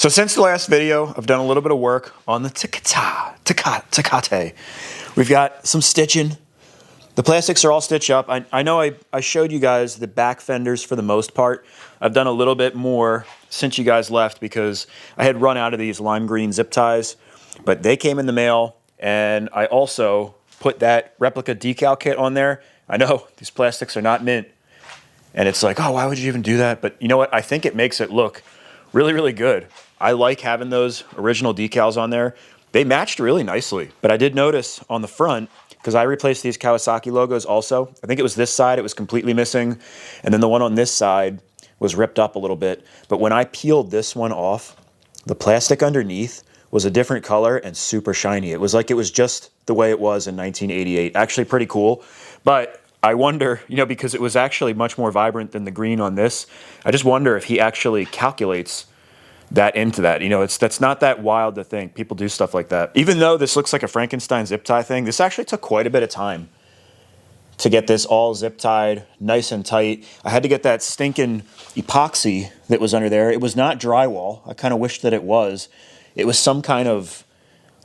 So since the last video, I've done a little bit of work on the Tecate. We've got some stitching. The plastics are all stitched up. I know I showed you guys the back fenders for the most part. I've done a little bit more since you guys left because I had run out of these lime green zip ties, but they came in the mail, and I also put that replica decal kit on there. I know these plastics are not mint, and it's like, oh, why would you even do that? But you know what? I think it makes it look really, really good. I like having those original decals on there. They matched really nicely, but I did notice on the front, because I replaced these Kawasaki logos also. I think it was this side, it was completely missing. And then the one on this side was ripped up a little bit. But when I peeled this one off, the plastic underneath was a different color and super shiny. It was like it was just the way it was in 1988. Actually pretty cool. But I wonder, you know, because it was actually much more vibrant than the green on this, I just wonder if he actually calculates that into that. You know, that's not that wild to think. People do stuff like that. Even though this looks like a Frankenstein zip tie thing, this actually took quite a bit of time to get this all zip tied nice and tight. I had to get that stinking epoxy that was under there. It was not drywall. I kind of wish that it was. It was some kind of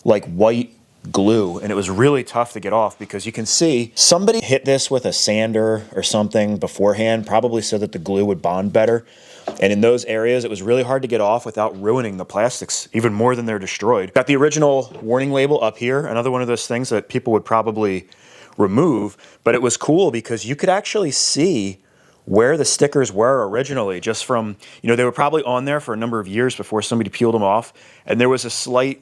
like white glue, and it was really tough to get off because you can see somebody hit this with a sander or something beforehand, probably so that the glue would bond better. And in those areas, it was really hard to get off without ruining the plastics even more than they're destroyed. Got the original warning label up here, another one of those things that people would probably remove, but it was cool because you could actually see where the stickers were originally, just from, you know, they were probably on there for a number of years before somebody peeled them off, and there was a slight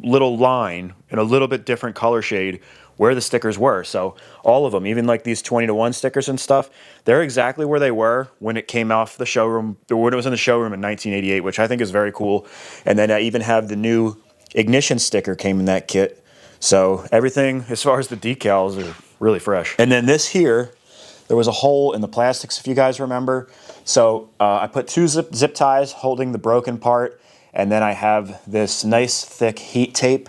little line in a little bit different color shade where the stickers were. So all of them, even like these 20-to-1 stickers and stuff, they're exactly where they were when it came off the showroom, or when it was in the showroom in 1988, which I think is very cool. And then I even have the new ignition sticker came in that kit. So everything as far as the decals are really fresh. And then this here, there was a hole in the plastics, if you guys remember. So I put two zip ties holding the broken part, and then I have this nice thick heat tape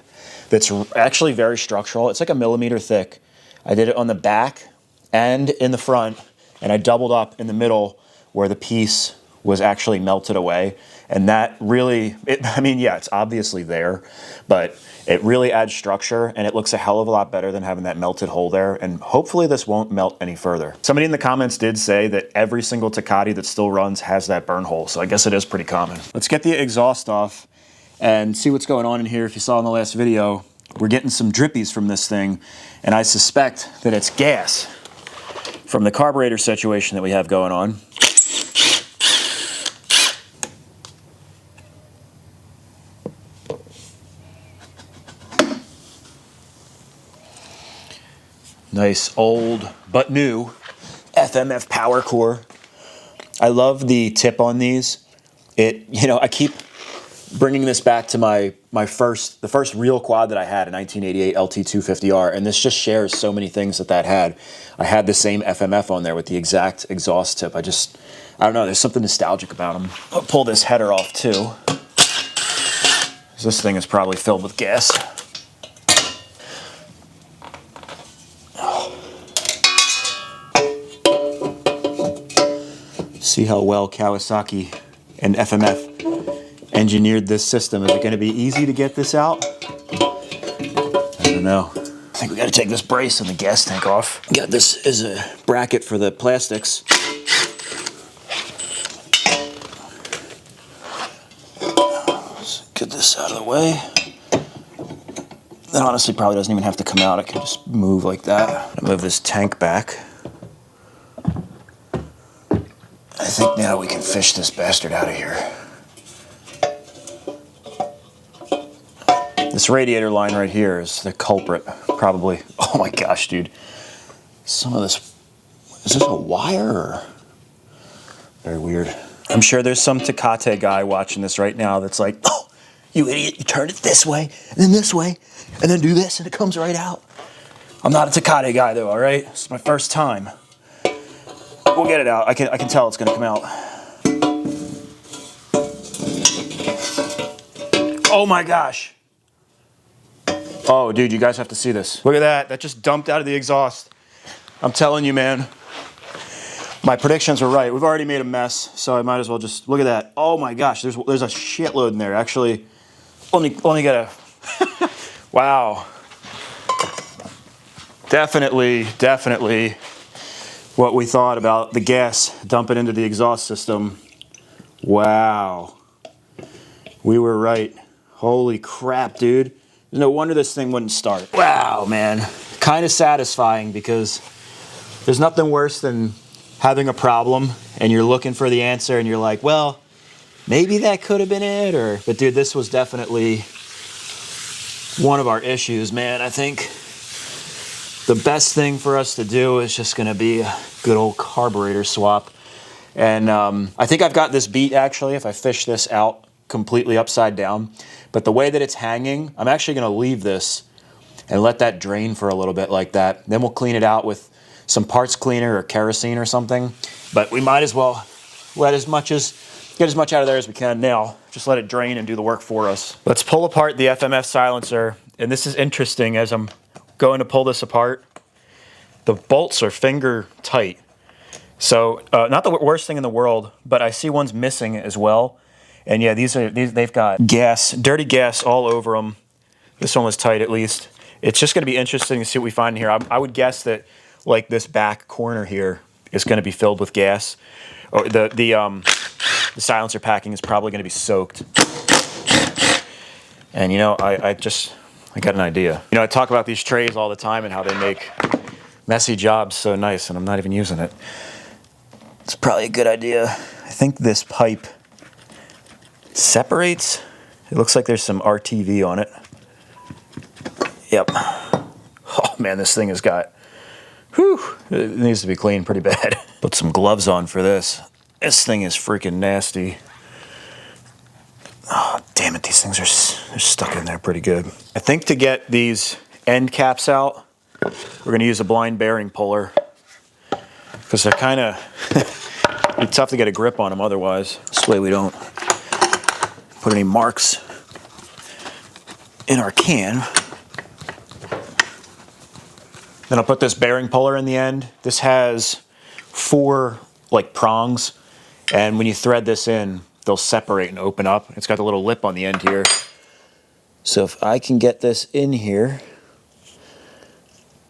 that's actually very structural. It's like 1 millimeter thick. I did it on the back and in the front, and I doubled up in the middle where the piece was actually melted away. And that really, I mean, yeah, it's obviously there, but it really adds structure, and it looks a hell of a lot better than having that melted hole there. And hopefully this won't melt any further. Somebody in the comments did say that every single Tecate that still runs has that burn hole, so I guess it is pretty common. Let's get the exhaust off and see what's going on in here. If you saw in the last video, we're getting some drippies from this thing, and I suspect that it's gas from the carburetor situation that we have going on. Nice old but new FMF power core. I love the tip on these. I keep bringing this back to the first real quad that I had, a 1988 LT250R, and this just shares so many things that had. I had the same FMF on there with the exact exhaust tip. I don't know, there's something nostalgic about them. I'll pull this header off too. This thing is probably filled with gas. See how well Kawasaki and FMF engineered this system. Is it going to be easy to get this out? I don't know. I think we got to take this brace and the gas tank off. Got this as a bracket for the plastics. Let's get this out of the way. That honestly probably doesn't even have to come out. I can just move like that. Move this tank back. I think now we can fish this bastard out of here. This radiator line right here is the culprit, probably. Oh my gosh, dude. Some of this, is this a wire or? Very weird. I'm sure there's some Tecate guy watching this right now that's like, oh, you idiot, you turn it this way, and then this way, and then do this, and it comes right out. I'm not a Tecate guy though, all right? It's my first time. We'll get it out. I can tell it's gonna come out. Oh my gosh. Oh, dude, you guys have to see this. Look at that. That just dumped out of the exhaust. I'm telling you, man. My predictions were right. We've already made a mess, so I might as well just look at that. Oh my gosh, there's a shitload in there. Actually, let me get a. Wow. Definitely what we thought about the gas dumping into the exhaust system. Wow. We were right. Holy crap, dude. No wonder this thing wouldn't start. Wow, man. Kind of satisfying because there's nothing worse than having a problem and you're looking for the answer and you're like, well, maybe that could have been it, but dude, this was definitely one of our issues, man. I think the best thing for us to do is just gonna be a good old carburetor swap. And I think I've got this beat actually, if I fish this out completely upside down. But the way that it's hanging, I'm actually gonna leave this and let that drain for a little bit like that. Then we'll clean it out with some parts cleaner or kerosene or something. But we might as well get as much out of there as we can now. Just let it drain and do the work for us. Let's pull apart the FMF silencer. And this is interesting as I'm going to pull this apart. The bolts are finger tight. So not the worst thing in the world, but I see one's missing as well. And yeah, they've got gas, dirty gas all over them. This one was tight at least. It's just gonna be interesting to see what we find in here. I would guess that like this back corner here is gonna be filled with gas. Or the silencer packing is probably gonna be soaked. And you know, I got an idea. You know, I talk about these trays all the time and how they make messy jobs so nice, and I'm not even using it. It's probably a good idea. I think this pipe separates. It looks like there's some RTV on it. Yep. Oh man, this thing has got, whew, it needs to be cleaned pretty bad. Put some gloves on for this. This thing is freaking nasty. Oh, damn it, these things they're stuck in there pretty good. I think to get these end caps out, we're gonna use a blind bearing puller because they're kind of, it's tough to get a grip on them otherwise. This way we don't put any marks in our can. Then I'll put this bearing puller in the end. This has 4 like prongs, and when you thread this in, they'll separate and open up. It's got a little lip on the end here. So if I can get this in here,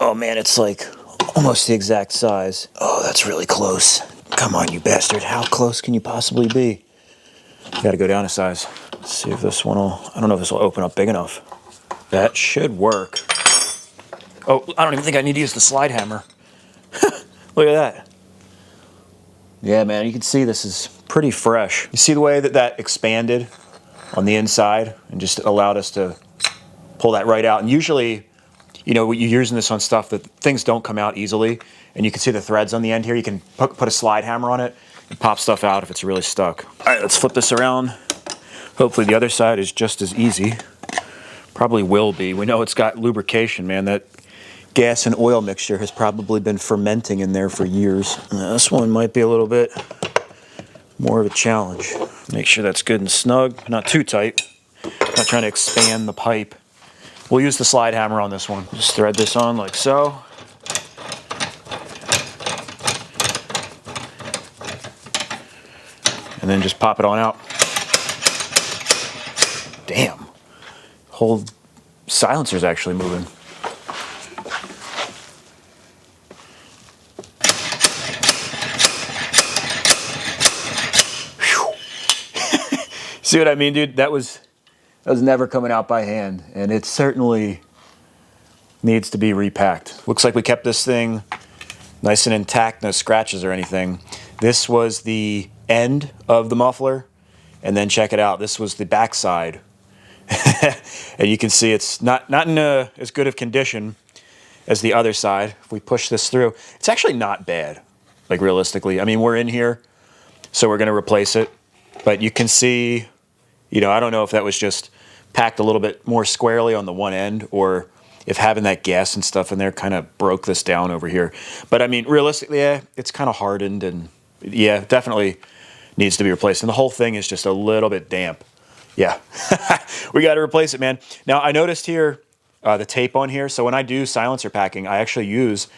oh man, it's like almost the exact size. Oh, that's really close. Come on, you bastard. How close can you possibly be? Gotta go down a size. Let's see if this one will, I don't know if this will open up big enough. That should work. Oh, I don't even think I need to use the slide hammer. Look at that. Yeah, man, you can see this is pretty fresh. You see the way that expanded on the inside and just allowed us to pull that right out. And usually, you know, you're using this on stuff that things don't come out easily. And you can see the threads on the end here. You can put a slide hammer on it and pop stuff out if it's really stuck. All right, let's flip this around. Hopefully the other side is just as easy. Probably will be. We know it's got lubrication, man. That gas and oil mixture has probably been fermenting in there for years. Now, this one might be a little bit more of a challenge. Make sure that's good and snug, not too tight. Not trying to expand the pipe. We'll use the slide hammer on this one. Just thread this on like so. And then just pop it on out. Damn. Whole silencer's actually moving. See what I mean, dude? That was never coming out by hand, and it certainly needs to be repacked. Looks like we kept this thing nice and intact, no scratches or anything. This was the end of the muffler, and then check it out. This was the backside, and you can see it's not in as good of condition as the other side. If we push this through, it's actually not bad, like realistically. I mean, we're in here, so we're gonna replace it, but you can see, you know, I don't know if that was just packed a little bit more squarely on the one end or if having that gas and stuff in there kind of broke this down over here. But I mean, realistically, yeah, it's kind of hardened and yeah, definitely needs to be replaced. And the whole thing is just a little bit damp. Yeah, we got to replace it, man. Now, I noticed here the tape on here. So when I do silencer packing, I actually use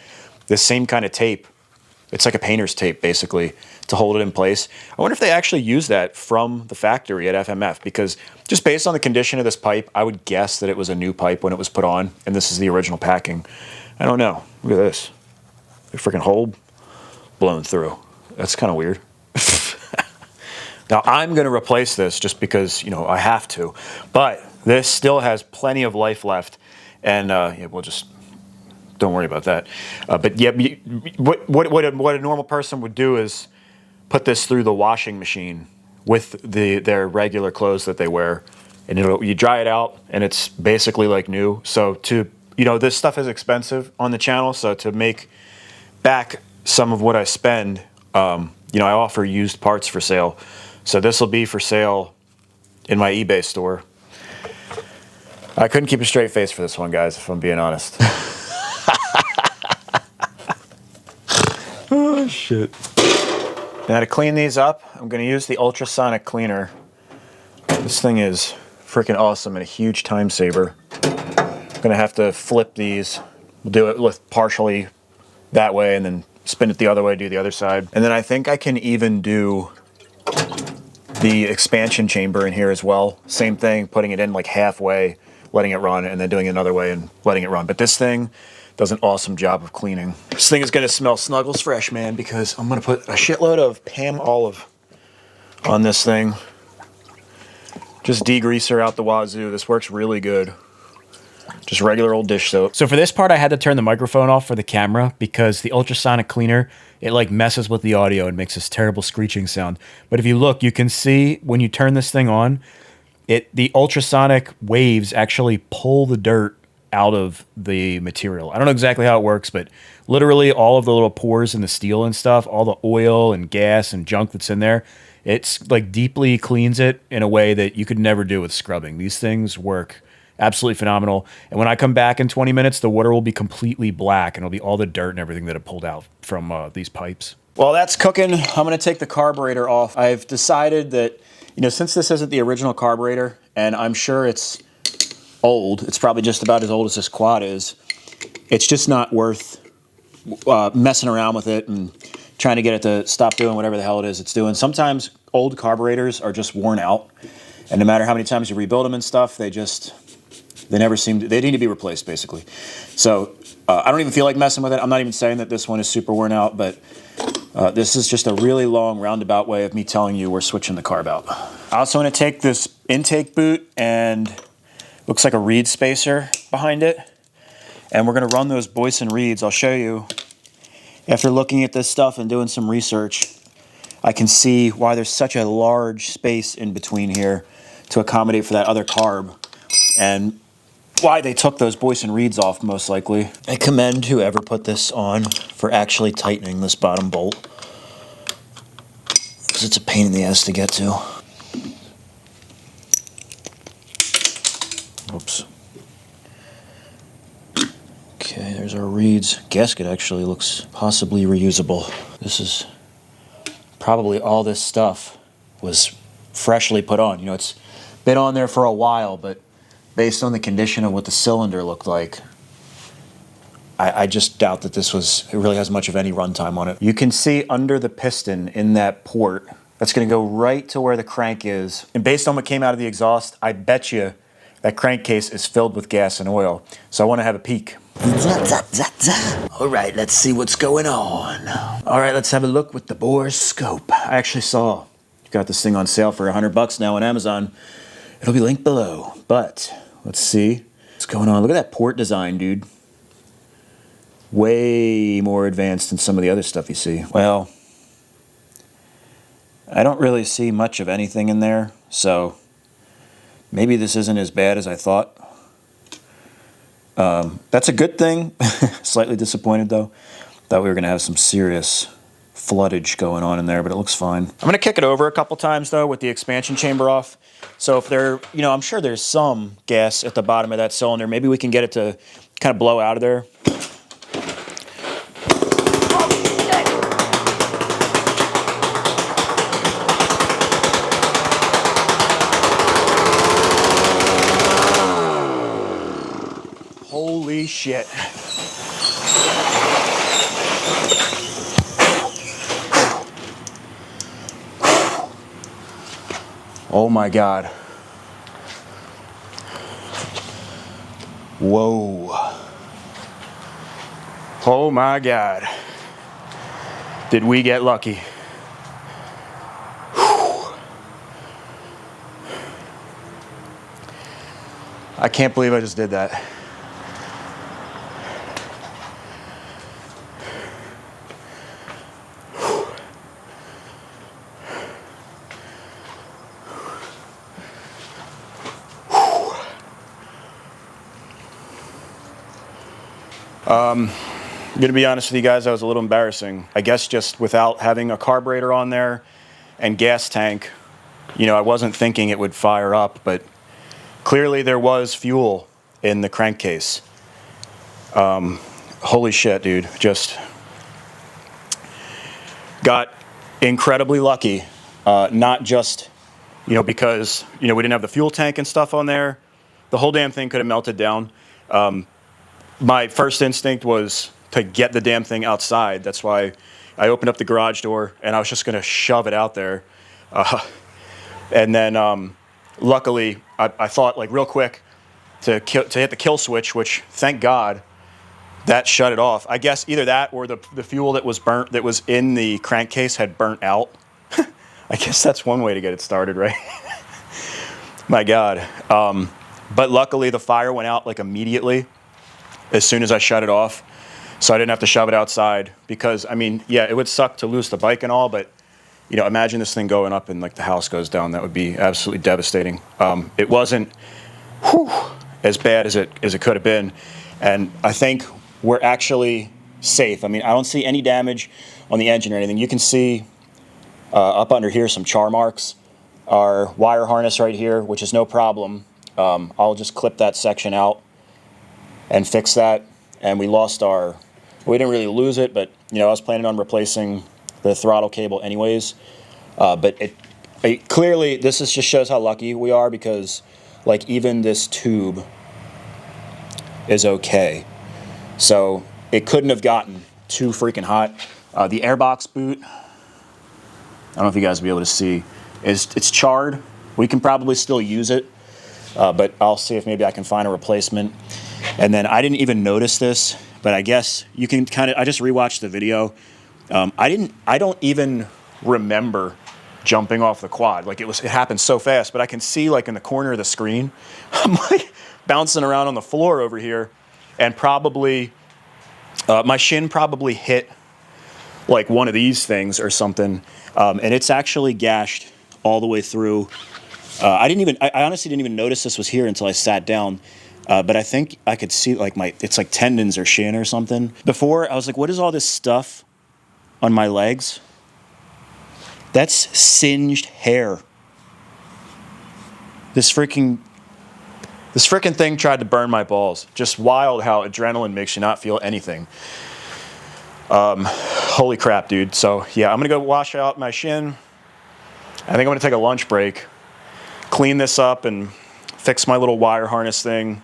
this same kind of tape it's like a painter's tape basically to hold it in place. I wonder if they actually use that from the factory at FMF, because just based on the condition of this pipe, I would guess that it was a new pipe when it was put on, and this is the original packing. I don't know. Look at this. A freaking hole blown through. That's kind of weird. Now I'm going to replace this just because, you know, I have to, but this still has plenty of life left, and yeah, we'll just don't worry about that. But yeah, what a normal person would do is put this through the washing machine with their regular clothes that they wear, and you dry it out, and it's basically like new. So you know, this stuff is expensive on the channel, so to make back some of what I spend, you know, I offer used parts for sale. So this will be for sale in my eBay store. I couldn't keep a straight face for this one, guys, if I'm being honest. Oh, shit. Now to clean these up, I'm going to use the ultrasonic cleaner. This thing is freaking awesome and a huge time saver. I'm going to have to flip these. We'll do it with partially that way and then spin it the other way, do the other side. And then I think I can even do the expansion chamber in here as well. Same thing, putting it in like halfway, letting it run, and then doing it another way and letting it run. But this thing does an awesome job of cleaning. This thing is gonna smell Snuggles fresh, man, because I'm gonna put a shitload of Pam Olive on this thing. Just degreaser out the wazoo. This works really good. Just regular old dish soap. So for this part, I had to turn the microphone off for the camera because the ultrasonic cleaner, it like messes with the audio and makes this terrible screeching sound. But if you look, you can see when you turn this thing on, the ultrasonic waves actually pull the dirt out of the material. I don't know exactly how it works, but literally all of the little pores in the steel and stuff, all the oil and gas and junk that's in there, it's like deeply cleans it in a way that you could never do with scrubbing. These things work absolutely phenomenal. And when I come back in 20 minutes, the water will be completely black and it'll be all the dirt and everything that it pulled out from these pipes. While that's cooking, I'm going to take the carburetor off. I've decided that, you know, since this isn't the original carburetor, and I'm sure it's old, it's probably just about as old as this quad is, it's just not worth messing around with it and trying to get it to stop doing whatever the hell it is it's doing. Sometimes old carburetors are just worn out, and no matter how many times you rebuild them and stuff, they never seem to, they need to be replaced, basically. So I don't even feel like messing with it. I'm not even saying that this one is super worn out, but this is just a really long roundabout way of me telling you we're switching the carb out. I also want to take this intake boot and looks like a reed spacer behind it, and we're going to run those Boyson reeds. I'll show you. After looking at this stuff and doing some research, I can see why there's such a large space in between here to accommodate for that other carb, and why they took those Boyson reeds off, most likely. I commend whoever put this on for actually tightening this bottom bolt, because it's a pain in the ass to get to. Oops. Okay, there's our reeds. Gasket actually looks possibly reusable. This is probably all this stuff was freshly put on. You know, it's been on there for a while, but based on the condition of what the cylinder looked like, I just doubt that it really has much of any runtime on it. You can see under the piston in that port, that's gonna go right to where the crank is. And based on what came out of the exhaust, I bet you that crankcase is filled with gas and oil. So I wanna have a peek. All right, let's see what's going on. All right, let's have a look with the bore scope. I actually saw you got this thing on sale for $100 now on Amazon. It'll be linked below, but let's see what's going on. Look at that port design, dude. Way more advanced than some of the other stuff you see. Well, I don't really see much of anything in there, so maybe this isn't as bad as I thought. That's a good thing. Slightly disappointed, though. Thought we were going to have some serious floodage going on in there, but it looks fine. I'm going to kick it over a couple times, though, with the expansion chamber off. So if there, you know, I'm sure there's some gas at the bottom of that cylinder. Maybe we can get it to kind of blow out of there. Holy shit. Oh my God. Whoa. Oh my God. Did we get lucky? Whew. I can't believe I just did that. I'm gonna be honest with you guys, that was a little embarrassing. I guess just without having a carburetor on there and gas tank, you know, I wasn't thinking it would fire up, but clearly there was fuel in the crankcase. Holy shit, dude. Just got incredibly lucky. Not just, you know, because, you know, we didn't have the fuel tank and stuff on there. The whole damn thing could have melted down. My first instinct was to get the damn thing outside. That's why I opened up the garage door and I was just going to shove it out there. And then luckily, I thought like real quick to hit the kill switch, which thank God that shut it off. I guess either that or the fuel that was burnt, that was in the crankcase had burnt out. I guess that's one way to get it started, right? My God. But luckily the fire went out like immediately as soon as I shut it off. So I didn't have to shove it outside because, I mean, yeah, it would suck to lose the bike and all, but, you know, imagine this thing going up and like the house goes down. That would be absolutely devastating. It wasn't as bad as it could have been. And I think we're actually safe. I mean, I don't see any damage on the engine or anything. You can see up under here some char marks. Our wire harness right here, which is no problem. I'll just clip that section out and fix that. And we lost we didn't really lose it, but, you know, I was planning on replacing the throttle cable anyways. But it clearly, this just shows how lucky we are because, like, even this tube is okay. So it couldn't have gotten too freaking hot. The airbox boot, I don't know if you guys will be able to see, it's charred. We can probably still use it, but I'll see if maybe I can find a replacement. And then I didn't even notice this, but I guess you can kind of, I just rewatched the video. I don't even remember jumping off the quad. Like it happened so fast, but I can see like in the corner of the screen, I'm like bouncing around on the floor over here and probably, my shin probably hit like one of these things or something. And it's actually gashed all the way through. I honestly didn't even notice this was here until I sat down. But I think I could see like it's like tendons or shin or something. Before I was like, what is all this stuff on my legs? That's singed hair. This freaking thing tried to burn my balls. Just wild how adrenaline makes you not feel anything. Holy crap, dude. So yeah, I'm gonna go wash out my shin. I think I'm gonna take a lunch break, clean this up and fix my little wire harness thing.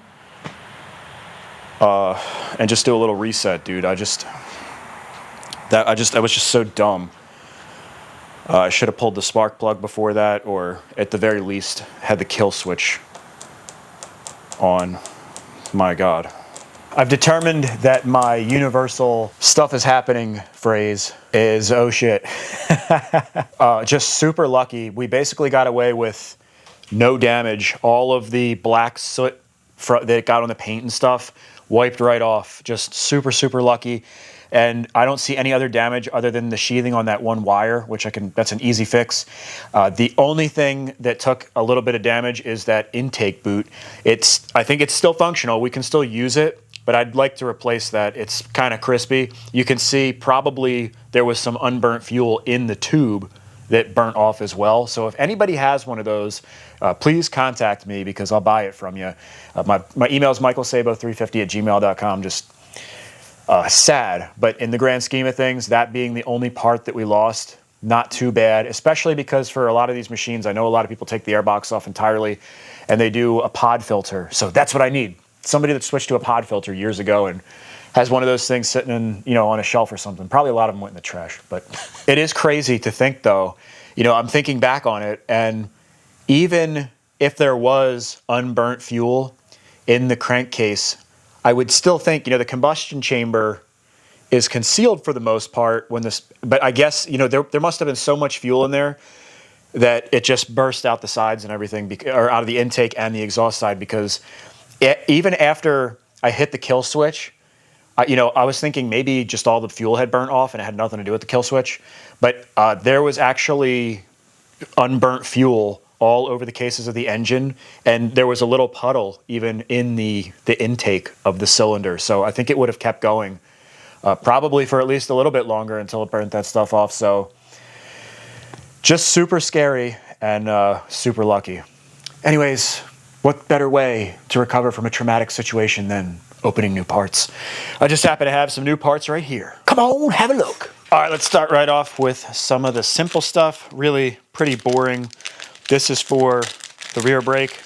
And just do a little reset, dude. I was just so dumb. I should have pulled the spark plug before that, or at the very least had the kill switch on. My God. I've determined that my universal stuff is happening phrase is, oh shit. Just super lucky. We basically got away with no damage. All of the black soot that got on the paint and stuff wiped right off. Just super, super lucky. And I don't see any other damage other than the sheathing on that one wire, which that's an easy fix. The only thing that took a little bit of damage is that intake boot. I think it's still functional. We can still use it, but I'd like to replace that. It's kind of crispy. You can see probably there was some unburnt fuel in the tube that burnt off as well. So if anybody has one of those, please contact me because I'll buy it from you. My email is michaelsabo350@gmail.com. Just sad, but in the grand scheme of things, that being the only part that we lost, not too bad, especially because for a lot of these machines, I know a lot of people take the airbox off entirely and they do a pod filter. So that's what I need. Somebody that switched to a pod filter years ago and has one of those things sitting in, you know, on a shelf or something. Probably a lot of them went in the trash, but it is crazy to think though, you know, I'm thinking back on it and even if there was unburnt fuel in the crankcase, I would still think, the combustion chamber is concealed for the most part but I guess, there must have been so much fuel in there that it just burst out the sides and everything, or out of the intake and the exhaust side, because even after I hit the kill switch, I was thinking maybe just all the fuel had burnt off and it had nothing to do with the kill switch, but there was actually unburnt fuel all over the cases of the engine, and there was a little puddle even in the intake of the cylinder. So I think it would have kept going probably for at least a little bit longer until it burnt that stuff off. So just super scary and super lucky. Anyways, what better way to recover from a traumatic situation than opening new parts? I just happen to have some new parts right here. Come on, have a look. All right, let's start right off with some of the simple stuff. Really pretty boring. This is for the rear brake,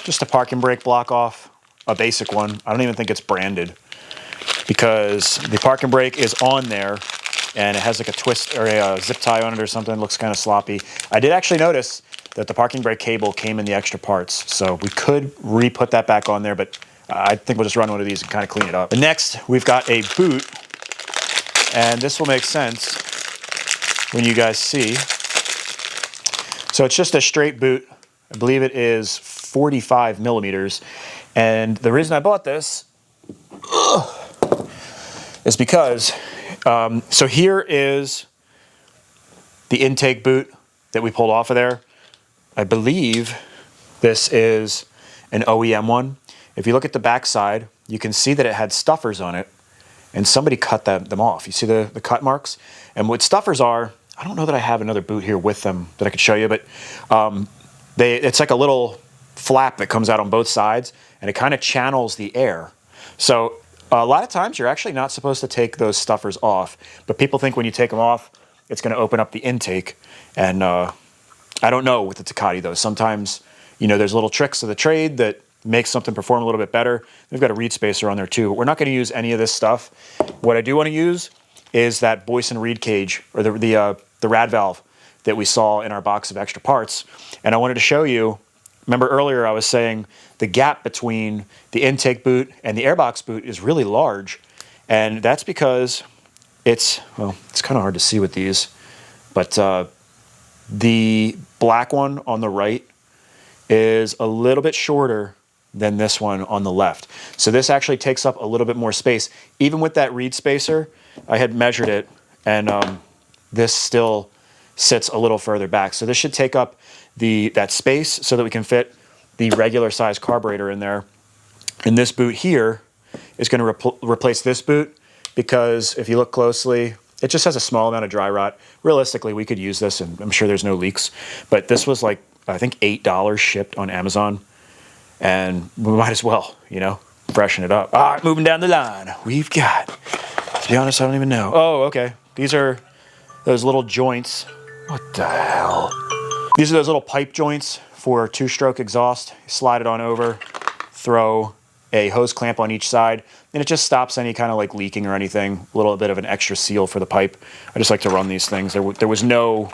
just a parking brake block off, a basic one. I don't even think it's branded because the parking brake is on there and it has like a twist or a zip tie on it or something. It looks kind of sloppy. I did actually notice that the parking brake cable came in the extra parts, so we could re-put that back on there, but I think we'll just run one of these and kind of clean it up. Next, we've got a boot, and this will make sense when you guys see. So it's just a straight boot. I believe it is 45 millimeters. And the reason I bought this is because, so here is the intake boot that we pulled off of there. I believe this is an OEM one. If you look at the back side, you can see that it had stuffers on it, and somebody cut them off. You see the cut marks? And what stuffers are, I don't know that I have another boot here with them that I could show you, but it's like a little flap that comes out on both sides, and it kind of channels the air. So a lot of times you're actually not supposed to take those stuffers off, but people think when you take them off, it's going to open up the intake. And I don't know with the Tecate though. Sometimes, there's little tricks of the trade that make something perform a little bit better. They've got a reed spacer on there too. We're not going to use any of this stuff. What I do want to use is that Boyson reed cage, or the rad valve that we saw in our box of extra parts. And I wanted to show you, remember earlier I was saying the gap between the intake boot and the airbox boot is really large. And that's because it's kind of hard to see with these, but the black one on the right is a little bit shorter than this one on the left. So this actually takes up a little bit more space. Even with that reed spacer, I had measured it, and this still sits a little further back. So this should take up that space so that we can fit the regular size carburetor in there. And this boot here is going to replace this boot, because if you look closely, it just has a small amount of dry rot. Realistically, we could use this, and I'm sure there's no leaks. But this was like, I think $8 shipped on Amazon, and we might as well, freshen it up. All right, moving down the line, we've got, to be honest, I don't even know. Oh, okay. These are those little joints. What the hell? These are those little pipe joints for two-stroke exhaust. Slide it on over, throw a hose clamp on each side, and it just stops any kind of like leaking or anything. A little bit of an extra seal for the pipe. I just like to run these things. There was no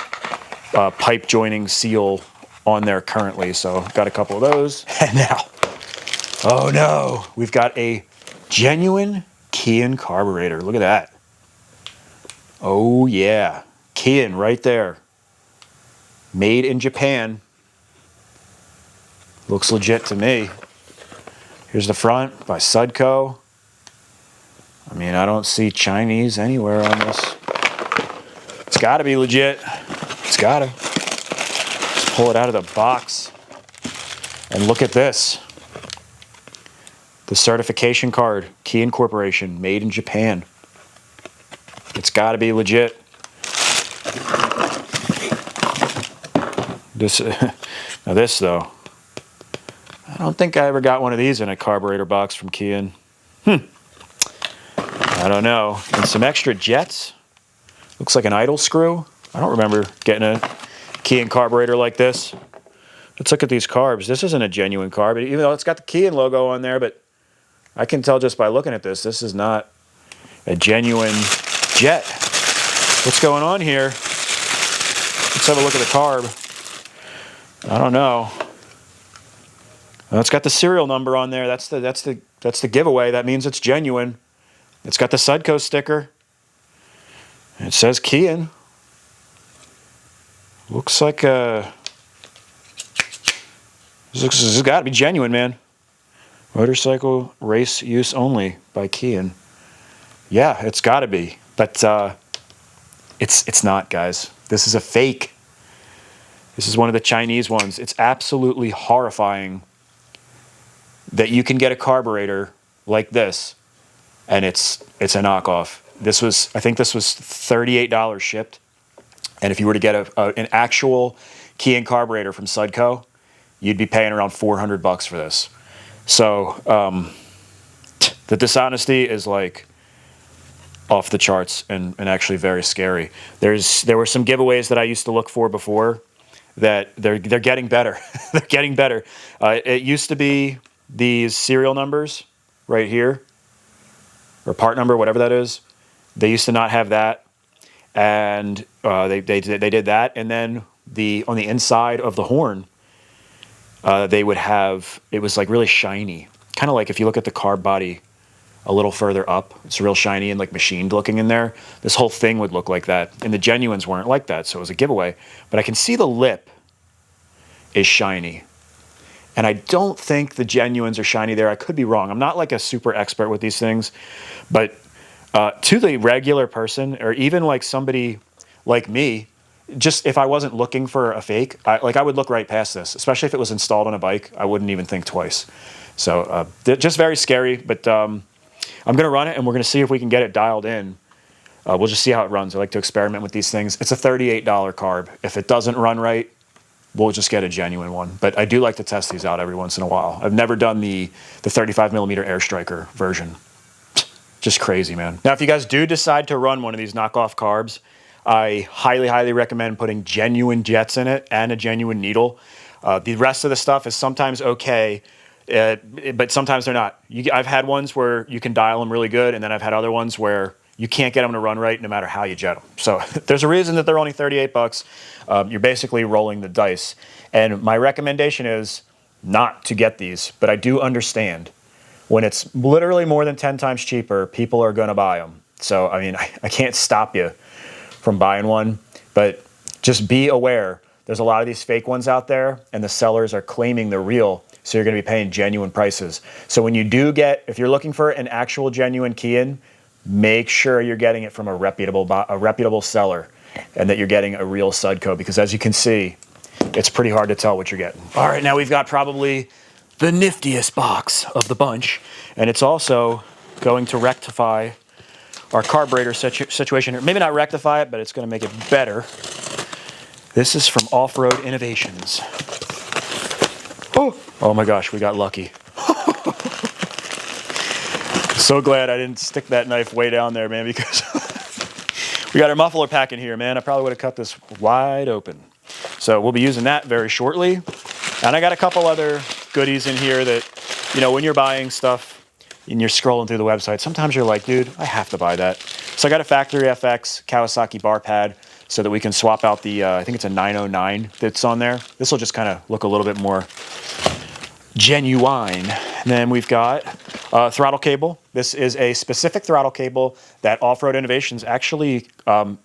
pipe joining seal on there currently, so got a couple of those. And now, oh no, we've got a genuine Kian carburetor. Look at that. Oh yeah, Kian right there. Made in Japan. Looks legit to me. Here's the front by Sudco. I mean, I don't see Chinese anywhere on this. It's got to be legit. It's got to. Just pull it out of the box. And look at this. The certification card, Kian Corporation, made in Japan. It's got to be legit. Now this though, I don't think I ever got one of these in a carburetor box from Kian. I don't know. And some extra jets. Looks like an idle screw. I don't remember getting a Kian carburetor like this. Let's look at these carbs. This isn't a genuine carb, even though it's got the Kian logo on there, but I can tell just by looking at this is not a genuine jet. What's going on here? Let's have a look at the carb. I don't know. Well, it's got the serial number on there. That's the giveaway. That means it's genuine. It's got the Sudco sticker. It says Kean. Looks like this has got to be genuine, man. Motorcycle race use only by Kean. Yeah, it's got to be, but it's not, guys. This is a fake. This is one of the Chinese ones. It's absolutely horrifying that you can get a carburetor like this, and it's a knockoff. I think this was $38 shipped, and if you were to get an actual Kean carburetor from Sudco, you'd be paying around $400 for this. So the dishonesty is like off the charts and actually very scary. There were some giveaways that I used to look for before that they're getting better. They're getting better. It used to be these serial numbers right here, or part number, whatever that is. They used to not have that, and they did that, and then on the inside of the horn, they would have, it was like really shiny, kind of like if you look at the carb body a little further up, it's real shiny and like machined looking in there. This whole thing would look like that, and the genuines weren't like that, so it was a giveaway. But I can see the lip is shiny, and I don't think the genuines are shiny there. I could be wrong. I'm not like a super expert with these things, but to the regular person, or even like somebody like me, just if I wasn't looking for a fake, I would look right past this, especially if it was installed on a bike. I wouldn't even think twice. So just very scary, but I'm going to run it, and we're going to see if we can get it dialed in. We'll just see how it runs. I like to experiment with these things. It's a $38 carb. If it doesn't run right, we'll just get a genuine one. But I do like to test these out every once in a while. I've never done the 35mm Air Striker version. Just crazy, man. Now, if you guys do decide to run one of these knockoff carbs, I highly, highly recommend putting genuine jets in it and a genuine needle. The rest of the stuff is sometimes okay, but sometimes they're not. I've had ones where you can dial them really good, and then I've had other ones where you can't get them to run right no matter how you jet them. So there's a reason that they're only $38. You're basically rolling the dice. And my recommendation is not to get these, but I do understand. When it's literally more than 10 times cheaper, people are going to buy them. So, I mean, I can't stop you from buying one, but just be aware. There's a lot of these fake ones out there, and the sellers are claiming they're real, so you're going to be paying genuine prices. So when you do if you're looking for an actual genuine Kean, make sure you're getting it from a reputable seller, and that you're getting a real Sudco, because as you can see, it's pretty hard to tell what you're getting. All right, now we've got probably the niftiest box of the bunch, and it's also going to rectify our carburetor situation here. Maybe not rectify it, but it's going to make it better. This is from Off-Road Innovations. Oh my gosh, we got lucky. So glad I didn't stick that knife way down there, man, because we got our muffler pack in here, man. I probably would have cut this wide open. So we'll be using that very shortly. And I got a couple other goodies in here that, you know, when you're buying stuff and you're scrolling through the website, sometimes you're like, dude, I have to buy that. So I got a Factory FX Kawasaki bar pad so that we can swap out the, I think it's a 909 that's on there. This will just kind of look a little bit more genuine. And then we've got a throttle cable. This is a specific throttle cable that Off-Road Innovations actually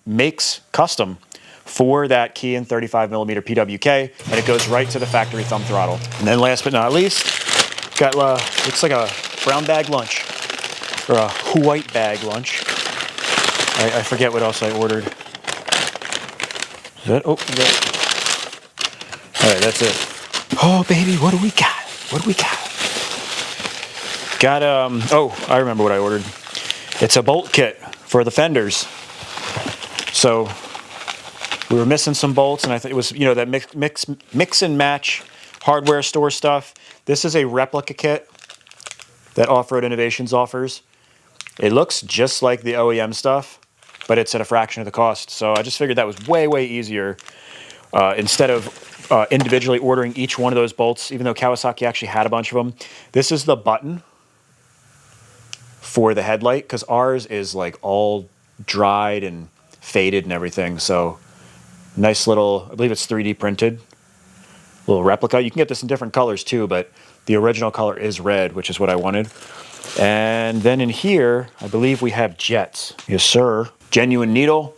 makes custom for that Kean 35mm PWK, and it goes right to the factory thumb throttle. And then last but not least, got looks like a brown bag lunch, or a white bag lunch. I forget what else I ordered. Is that, all right, that's it. Oh baby, what do we got? What do we got? Got I remember what I ordered. It's a bolt kit for the fenders. So we were missing some bolts, and I think it was, you know, that mix and match hardware store stuff. This is a replica kit that Off-Road Innovations offers. It looks just like the OEM stuff, but it's at a fraction of the cost. So I just figured that was way, way easier. Instead of individually ordering each one of those bolts, even though Kawasaki actually had a bunch of them. This is the button for the headlight, because ours is like all dried and faded and everything. So nice little, I believe it's 3D printed. little replica. You can get this in different colors too, but the original color is red, which is what I wanted. And then in here, I believe we have jets. Yes, sir. Genuine needle.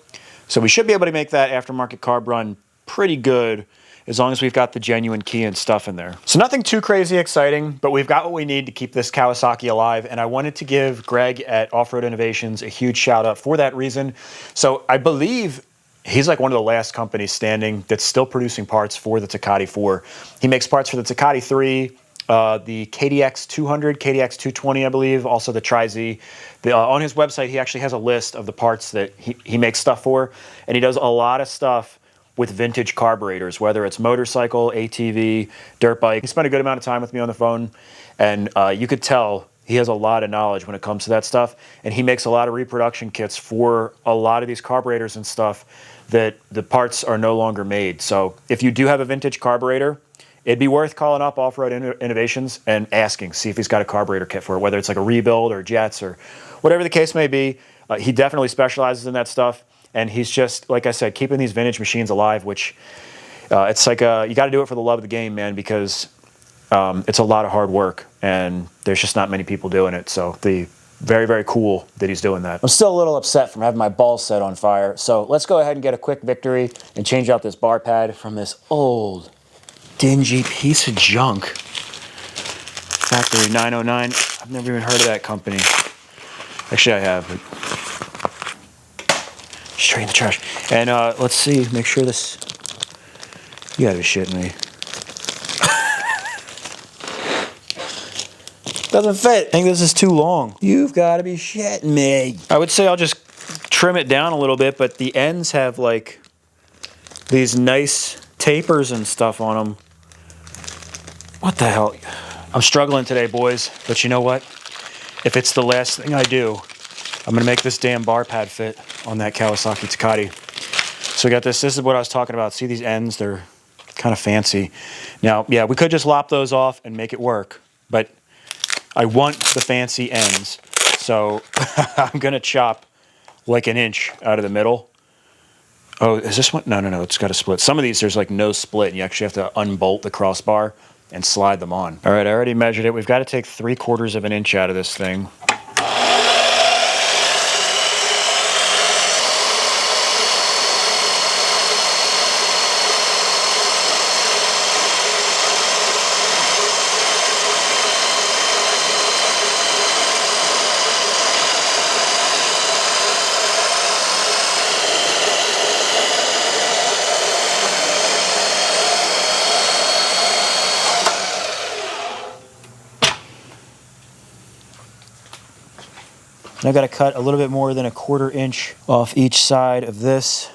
So we should be able to make that aftermarket carb run pretty good as long as we've got the genuine key and stuff in there. So nothing too crazy exciting, but we've got what we need to keep this Kawasaki alive. And I wanted to give Greg at Off-Road Innovations a huge shout out for that reason. So I believe he's like one of the last companies standing that's still producing parts for the Tecate 4. He makes parts for the Tecate 3, the KDX 200, KDX 220, I believe, also the Tri-Z. On his website, he actually has a list of the parts that he makes stuff for, and he does a lot of stuff with vintage carburetors, whether it's motorcycle, ATV, dirt bike. He spent a good amount of time with me on the phone, and you could tell he has a lot of knowledge when it comes to that stuff, and he makes a lot of reproduction kits for a lot of these carburetors and stuff that the parts are no longer made. So if you do have a vintage carburetor, it'd be worth calling up Off-Road Innovations and asking, see if he's got a carburetor kit for it, whether it's like a rebuild or jets or whatever the case may be. He definitely specializes in that stuff, and he's just, like I said, keeping these vintage machines alive, which it's like you got to do it for the love of the game, man, because it's a lot of hard work, and there's just not many people doing it. So very, very cool that he's doing that. I'm still a little upset from having my balls set on fire, so let's go ahead and get a quick victory and change out this bar pad from this old, dingy piece of junk. Factory 909. I've never even heard of that company. Actually, I have, but straight in the trash. And let's see, make sure this, you gotta be shitting me. Doesn't fit. I think this is too long. You've got to be shitting me. I would say I'll just trim it down a little bit, but the ends have like these nice tapers and stuff on them. What the hell? I'm struggling today, boys, but you know what? If it's the last thing I do, I'm gonna make this damn bar pad fit on that Kawasaki Tecate. So we got this. This is what I was talking about. See these ends? They're kind of fancy. Now, yeah, we could just lop those off and make it work, but I want the fancy ends. So I'm gonna chop like an inch out of the middle. Oh, is this one? No, it's got a split. Some of these, there's like no split, and you actually have to unbolt the crossbar and slide them on. All right, I already measured it. We've got to take 3/4 of an inch out of this thing. And I've got to cut a little bit more than 1/4 inch off each side of this.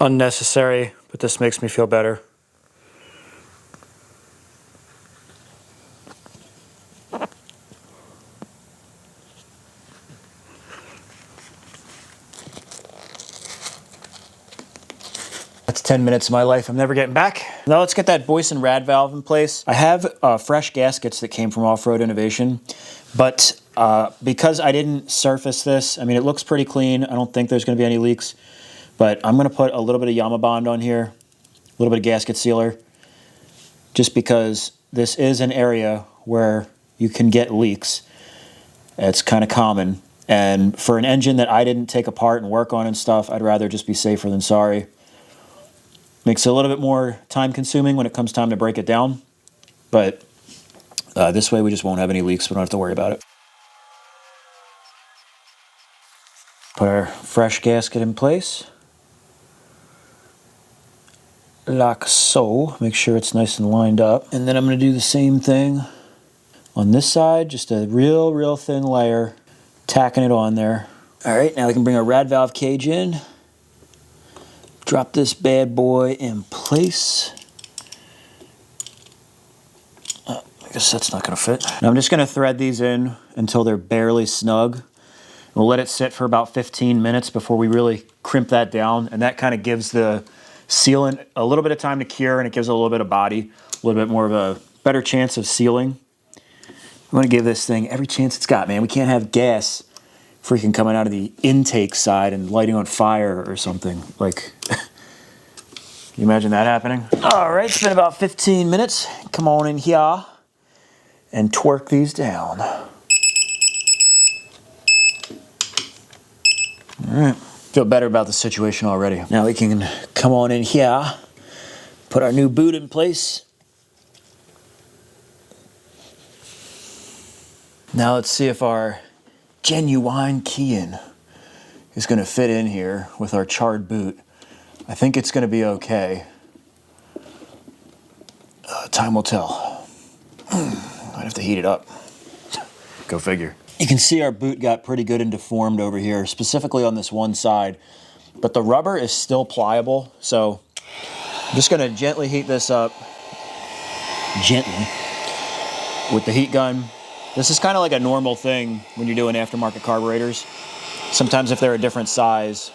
Unnecessary, but this makes me feel better. That's 10 minutes of my life I'm never getting back. Now let's get that Boyson rad valve in place. I have fresh gaskets that came from Off-Road Innovation, but because I didn't surface this, I mean, it looks pretty clean. I don't think there's gonna be any leaks, but I'm gonna put a little bit of Yama Bond on here, a little bit of gasket sealer, just because this is an area where you can get leaks. It's kind of common. And for an engine that I didn't take apart and work on and stuff, I'd rather just be safer than sorry. Makes it a little bit more time consuming when it comes time to break it down, but this way we just won't have any leaks. We don't have to worry about it. Put our fresh gasket in place. Like so. Make sure it's nice and lined up. And then I'm going to do the same thing on this side, just a real thin layer, tacking it on there. All right, now we can bring our rad valve cage in. Drop this bad boy in place. I guess that's not gonna fit. Now I'm just gonna thread these in until they're barely snug. We'll let it sit for about 15 minutes before we really crimp that down, and that kind of gives the sealant a little bit of time to cure, and it gives it a little bit of body, a little bit more of a better chance of sealing. I'm gonna give this thing every chance it's got, man. We can't have gas freaking coming out of the intake side and lighting on fire or something. Like, can you imagine that happening? All right, it's been about 15 minutes. Come on in here and twerk these down. All right, feel better about the situation already. Now we can come on in here, put our new boot in place. Now let's see if our genuine key-in is gonna fit in here with our charred boot. I think it's gonna be okay. Time will tell. Might have to heat it up. Go figure. You can see our boot got pretty good and deformed over here, specifically on this one side, but the rubber is still pliable, so I'm just gonna gently heat this up, gently, with the heat gun. This is kind of like a normal thing when you're doing aftermarket carburetors. Sometimes if they're a different size,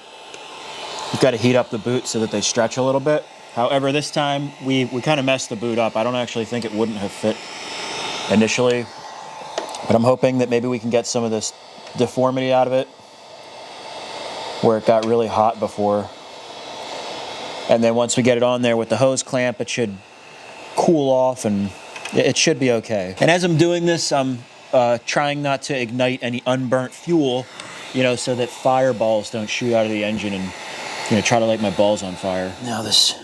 you've got to heat up the boot so that they stretch a little bit. However, this time we kind of messed the boot up. I don't actually think it wouldn't have fit initially, but I'm hoping that maybe we can get some of this deformity out of it where it got really hot before. And then once we get it on there with the hose clamp, it should cool off and it should be okay. And as I'm doing this, I'm trying not to ignite any unburnt fuel, you know, so that fireballs don't shoot out of the engine and, you know, try to light my balls on fire. Now this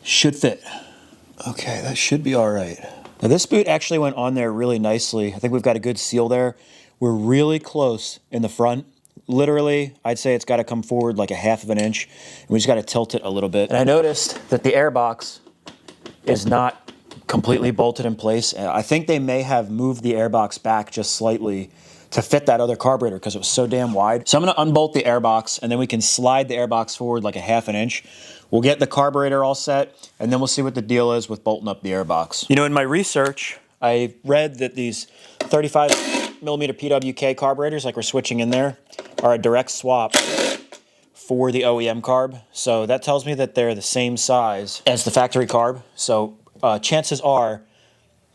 should fit. Okay, that should be all right. Now this boot actually went on there really nicely. I think we've got a good seal there. We're really close in the front. Literally, I'd say it's got to come forward like a half of an inch, and we just got to tilt it a little bit. And I noticed that the airbox is not completely bolted in place. I think they may have moved the airbox back just slightly to fit that other carburetor because it was so damn wide. So I'm gonna unbolt the airbox and then we can slide the airbox forward like a half an inch. We'll get the carburetor all set and then we'll see what the deal is with bolting up the airbox. You know, in my research, I read that these 35 millimeter PWK carburetors, like we're switching in there, are a direct swap for the OEM carb. So that tells me that they're the same size as the factory carb. So chances are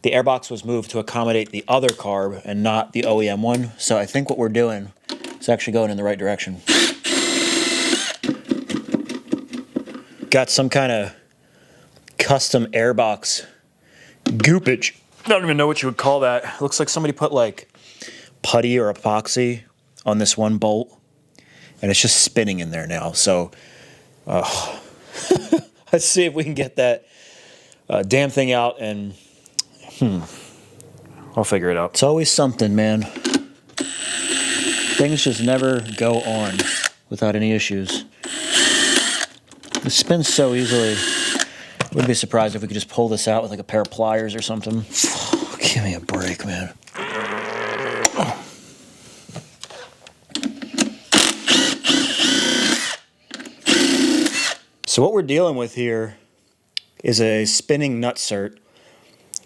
the airbox was moved to accommodate the other carb and not the OEM one. So I think what we're doing is actually going in the right direction. Got some kind of custom airbox goopage. I don't even know what you would call that. It looks like somebody put like putty or epoxy on this one bolt and it's just spinning in there now. So let's see if we can get that damn thing out and I'll figure it out. It's always something, man. Things just never go on without any issues. It spins so easily. Wouldn't be surprised if we could just pull this out with like a pair of pliers or something. Give me a break, man. So what we're dealing with here is a spinning nutsert.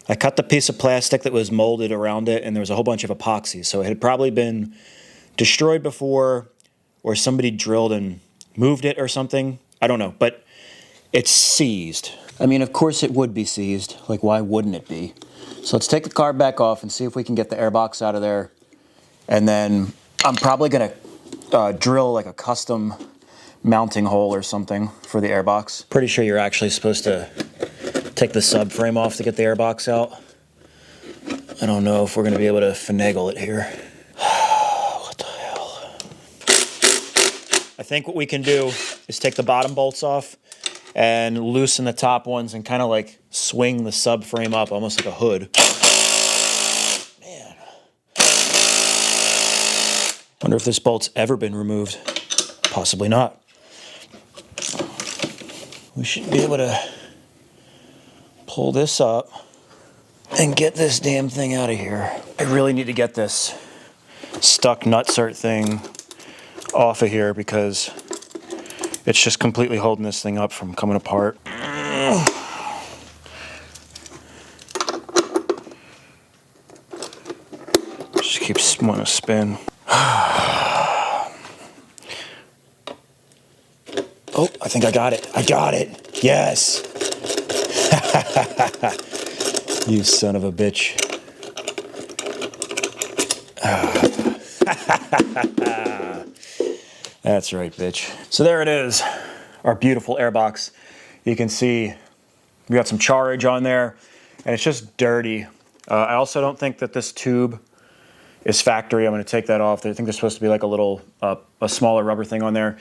I cut the piece of plastic that was molded around it and there was a whole bunch of epoxy. So it had probably been destroyed before or somebody drilled and moved it or something. I don't know, but it's seized. I mean, of course it would be seized. Like, why wouldn't it be? So let's take the carb back off and see if we can get the airbox out of there. And then I'm probably gonna drill like a custom mounting hole or something for the airbox. Pretty sure you're actually supposed to take the subframe off to get the airbox out. I don't know if we're gonna be able to finagle it here. What the hell? I think what we can do is take the bottom bolts off and loosen the top ones and kind of like swing the subframe up almost like a hood. Man. Wonder if this bolt's ever been removed. Possibly not. We should be able to pull this up and get this damn thing out of here. I really need to get this stuck nutsert thing off of here because it's just completely holding this thing up from coming apart. Just keeps wanting to spin. Oh, I think I got it. I got it. Yes. You son of a bitch. That's right, bitch. So there it is, our beautiful airbox. You can see we got some charge on there, and it's just dirty. I also don't think that this tube is factory. I'm going to take that off. I think there's supposed to be like a little, a smaller rubber thing on there.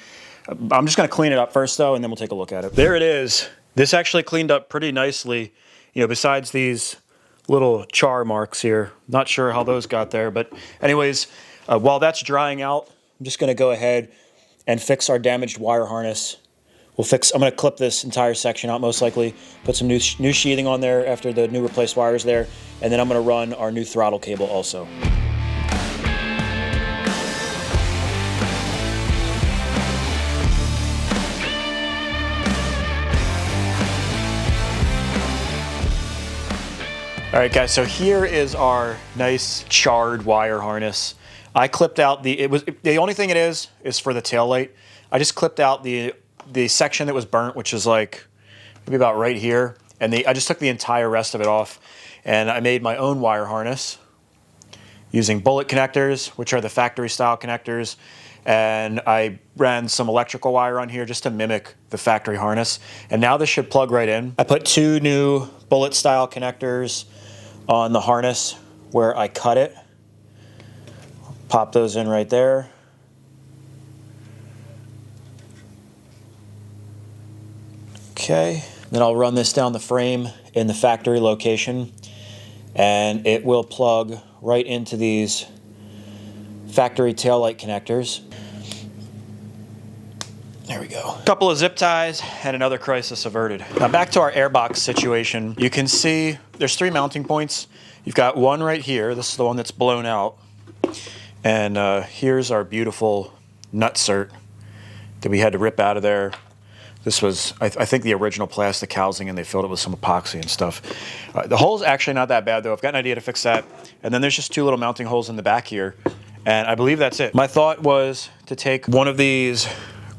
I'm just going to clean it up first, though, and then we'll take a look at it. There it is. This actually cleaned up pretty nicely, you know, besides these little char marks here. Not sure how those got there, but anyways, while that's drying out, I'm just going to go ahead and fix our damaged wire harness. I'm going to clip this entire section out most likely, put some new sheathing on there after the new replaced wires there, and then I'm going to run our new throttle cable also. All right, guys, so here is our nice charred wire harness. I clipped out the only thing it is for the tail light. I just clipped out the section that was burnt, which is like maybe about right here, and I just took the entire rest of it off, and I made my own wire harness using bullet connectors, which are the factory style connectors, and I ran some electrical wire on here just to mimic the factory harness, and now this should plug right in. I put 2 new bullet style connectors on the harness where I cut it. Pop those in right there. Okay, then I'll run this down the frame in the factory location, and it will plug right into these factory taillight connectors. There we go. A couple of zip ties and another crisis averted. Now back to our airbox situation. You can see there's 3 mounting points. You've got one right here. This is the one that's blown out. And here's our beautiful nutsert that we had to rip out of there. This was, I think, the original plastic housing, and they filled it with some epoxy and stuff. The hole's actually not that bad, though. I've got an idea to fix that. And then there's just 2 little mounting holes in the back here. And I believe that's it. My thought was to take one of these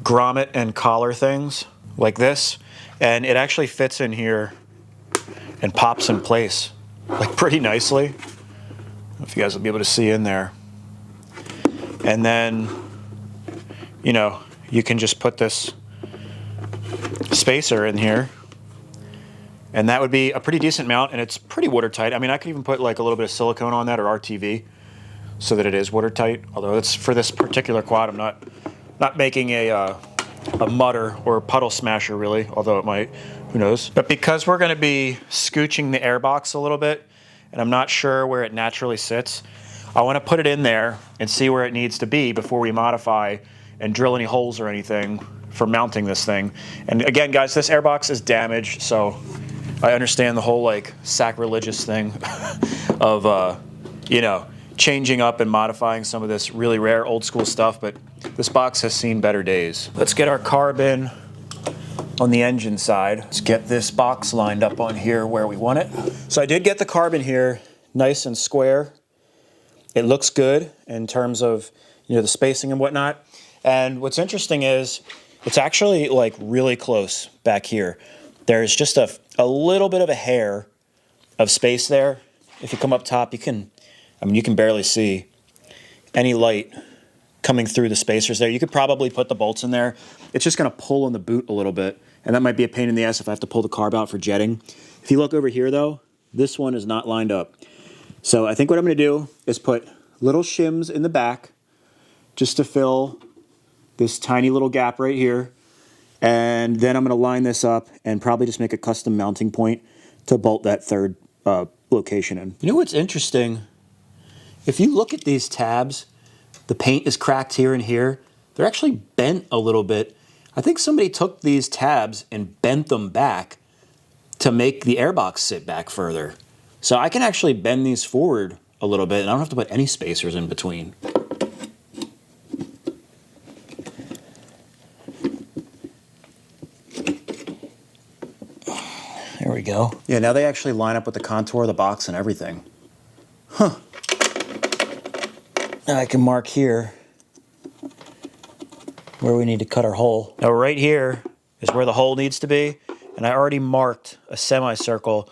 grommet and collar things like this, and it actually fits in here and pops in place like pretty nicely. I don't know if you guys will be able to see in there. And then, you know, you can just put this spacer in here, and that would be a pretty decent mount, and it's pretty watertight. I mean, I could even put like a little bit of silicone on that or RTV so that it is watertight, although it's for this particular quad. I'm not making a mutter or a puddle smasher, really, although it might, who knows. But because we're going to be scooching the airbox a little bit, and I'm not sure where it naturally sits, I want to put it in there and see where it needs to be before we modify and drill any holes or anything for mounting this thing. And again, guys, this airbox is damaged, so I understand the whole like sacrilegious thing of, you know, changing up and modifying some of this really rare old school stuff, but this box has seen better days. Let's get our carbon on the engine side. Let's get this box lined up on here where we want it. So I did get the carbon here nice and square. It looks good in terms of, you know, the spacing and whatnot. And what's interesting is it's actually like really close back here. There's just a little bit of a hair of space there. If you come up top, you can barely see any light coming through the spacers there. You could probably put the bolts in there. It's just going to pull on the boot a little bit, and that might be a pain in the ass if I have to pull the carb out for jetting. If you look over here, though, this one is not lined up. So I think what I'm going to do is put little shims in the back just to fill this tiny little gap right here, and then I'm going to line this up and probably just make a custom mounting point to bolt that third location in. You know what's interesting? If you look at these tabs, the paint is cracked here and here. They're actually bent a little bit. I think somebody took these tabs and bent them back to make the airbox sit back further. So I can actually bend these forward a little bit, and I don't have to put any spacers in between. There we go. Yeah, now they actually line up with the contour of the box and everything. Huh. Now I can mark here where we need to cut our hole. Now right here is where the hole needs to be, and I already marked a semicircle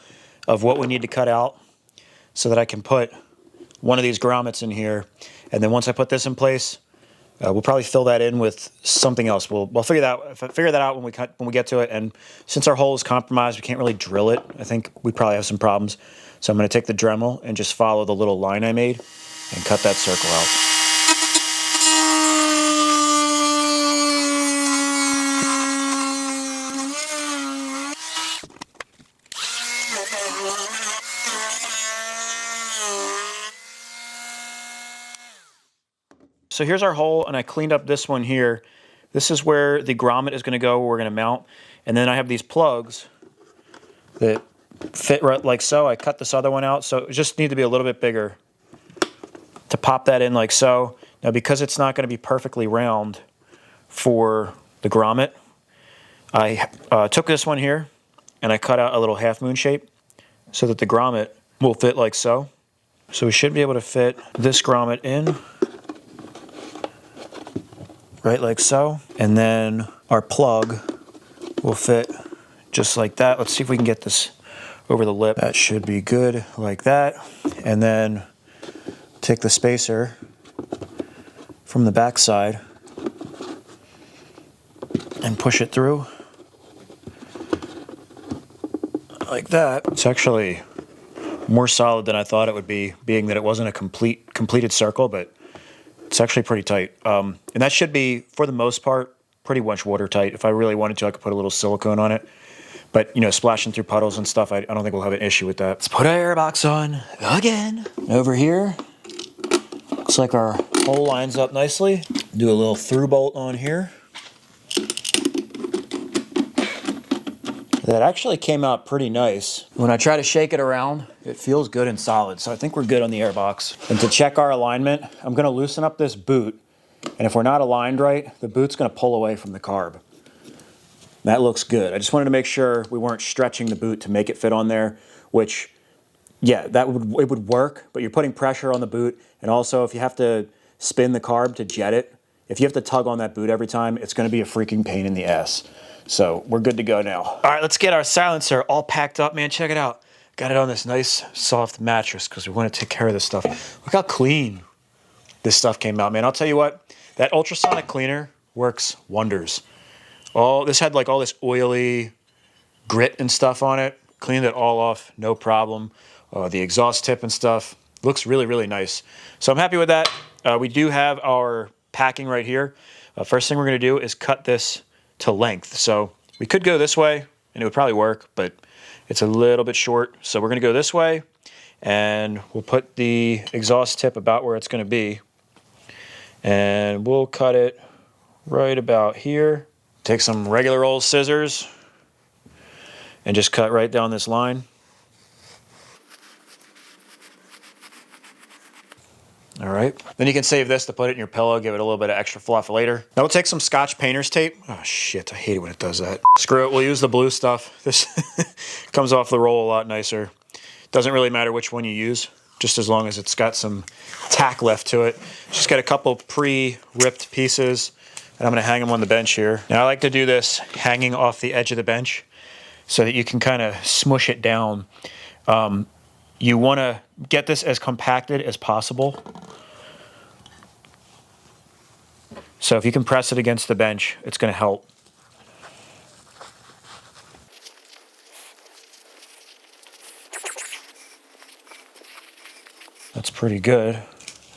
of what we need to cut out so that I can put one of these grommets in here. And then once I put this in place, we'll probably fill that in with something else. We'll figure that out when we get to it. And since our hole is compromised, we can't really drill it. I think we probably have some problems. So I'm going to take the Dremel and just follow the little line I made and cut that circle out. So here's our hole, and I cleaned up this one here. This is where the grommet is going to go, where we're going to mount. And then I have these plugs that fit right like so. I cut this other one out, so it just need to be a little bit bigger to pop that in like so. Now, because it's not going to be perfectly round for the grommet, I took this one here, and I cut out a little half moon shape so that the grommet will fit like so. So we should be able to fit this grommet in right like so, and then our plug will fit just like that. Let's see if we can get this over the lip. That should be good like that. And then take the spacer from the back side and push it through like that. It's actually more solid than I thought it would be, being that it wasn't a completed circle, but it's actually pretty tight. And that should be, for the most part, pretty much watertight. If I really wanted to, I could put a little silicone on it. But, you know, splashing through puddles and stuff, I don't think we'll have an issue with that. Let's put our airbox on again. Over here, looks like our hole lines up nicely. Do a little through bolt on here. That actually came out pretty nice. When I try to shake it around, it feels good and solid. So I think we're good on the airbox. And to check our alignment, I'm gonna loosen up this boot. And if we're not aligned right, the boot's gonna pull away from the carb. That looks good. I just wanted to make sure we weren't stretching the boot to make it fit on there, which, yeah, it would work, but you're putting pressure on the boot. And also, if you have to spin the carb to jet it, if you have to tug on that boot every time, it's gonna be a freaking pain in the ass. So we're good to go now. All right, let's get our silencer all packed up, man. Check it out. Got it on this nice soft mattress because we want to take care of this stuff. Look how clean this stuff came out, man. I'll tell you what, that ultrasonic cleaner works wonders. This had like all this oily grit and stuff on it. Cleaned it all off, no problem. The exhaust tip and stuff looks really, really nice. So I'm happy with that. We do have our packing right here. First thing we're gonna do is cut this to length. So we could go this way and it would probably work, but it's a little bit short. So we're gonna go this way and we'll put the exhaust tip about where it's gonna be. And we'll cut it right about here. Take some regular old scissors and just cut right down this line. All right, then you can save this to put it in your pillow, give it a little bit of extra fluff later. Now we'll take some Scotch painter's tape. Oh shit, I hate it when it does that. Screw it, we'll use the blue stuff. This comes off the roll a lot nicer. Doesn't really matter which one you use, just as long as it's got some tack left to it. Just got a couple pre-ripped pieces, and I'm gonna hang them on the bench here. Now I like to do this hanging off the edge of the bench so that you can kind of smush it down. You wanna get this as compacted as possible. So if you can press it against the bench, it's gonna help. That's pretty good.